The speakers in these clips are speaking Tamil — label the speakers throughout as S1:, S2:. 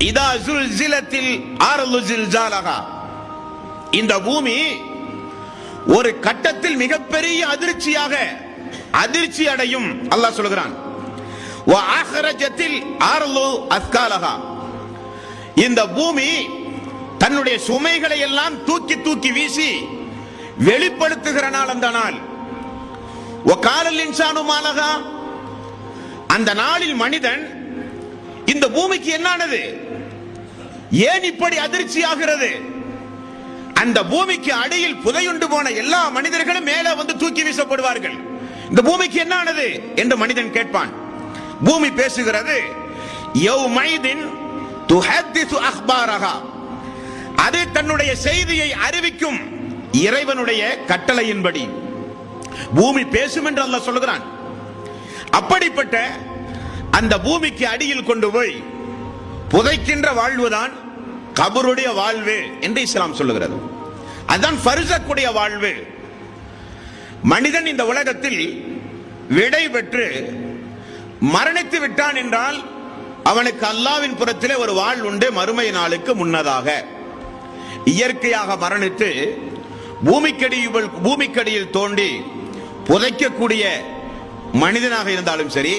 S1: இதா ஜுல்சிலத்தில் அர்து ஜில்ஜாலஹா, இந்த பூமி ஒரு கட்டத்தில் மிகப்பெரிய அதிர்ச்சி அடையும். அல்லாஹ் சொல்கிறான், வ அஹ்ரஜத்தில் அர்து அஸ்காலஹா, இந்த பூமி தன்னுடைய சுமைகளை எல்லாம் தூக்கி தூக்கி வீசி வெளிப்படுத்துகிற நாள் அந்த நாள். வ காலல் இன்சானு மாலஹா, அந்த நாளில் மனிதன் இந்த பூமிக்கு என்னானது, ஏன் இப்படி அதிர்ச்சி ஆகிறது? அந்த பூமிக்கு அடியில் புதையுண்டு போன எல்லா மனிதர்களும் மேலே வந்து தூக்கி வீசப்படுவார்கள். இந்த பூமிக்கு என்னானது என்று மனிதன் கேட்பான். பூமி பேசுகிறது, யௌமைதின் துஹத்திசு அக்பாரஹா, அது தன்னுடைய செய்தியை அறிவிக்கும் இறைவனுடைய கட்டளையின்படி பூமி பேசும் என்று அல்லாஹ் சொல்கிறான். அப்படிப்பட்ட அந்த பூமிக்கு அடியில் கொண்டு போய் புதைக்கின்ற வாழ்வுதான் கபருடைய வாழ்வு என்று இஸ்லாம் சொல்லுகிறது. அதுதான் ஃபர்ஸக்குடைய வாழ்வு. மனிதன் இந்த உலகத்தில் விடை பெற்று மரணித்து விட்டான் என்றால் அவனுக்கு அல்லாஹ்வின் புறத்திலே ஒரு வாழ்வு உண்டு. மறுமை நாளுக்கு முன்னதாக இயற்கையாக மரணித்து பூமிக்கடியில் தோண்டி புதைக்கக்கூடிய மனிதனாக இருந்தாலும் சரி,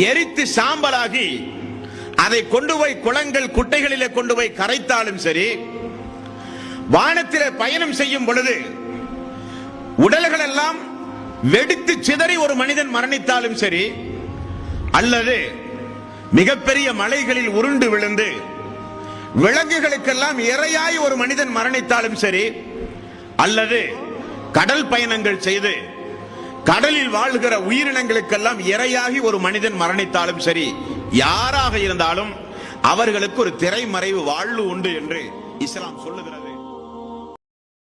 S1: எரித்து சாம்பலாகி அதை கொண்டு போய் குளங்கள் குட்டைகளிலே கொண்டு போய் கரைத்தாலும் சரி, வானத்திலே பயணம் செய்யும் பொழுது உடல்கள் எல்லாம் வெடித்து சிதறி ஒரு மனிதன் மரணித்தாலும் சரி, அல்லது மிகப்பெரிய மலைகளில் உருண்டு விழுந்து விலங்குகளுக்கெல்லாம் இரையாய் ஒரு மனிதன் மரணித்தாலும் சரி, அல்லது கடல் பயணங்கள் செய்து கடலில் வாழ்கிற உயிரினங்களுக்கெல்லாம் இரையாகி ஒரு மனிதன் மரணித்தாலும் சரி, யாராக இருந்தாலும் அவர்களுக்கு ஒரு திரைமறைவு வாழ்வு உண்டு என்று இஸ்லாம் சொல்லுகிறது.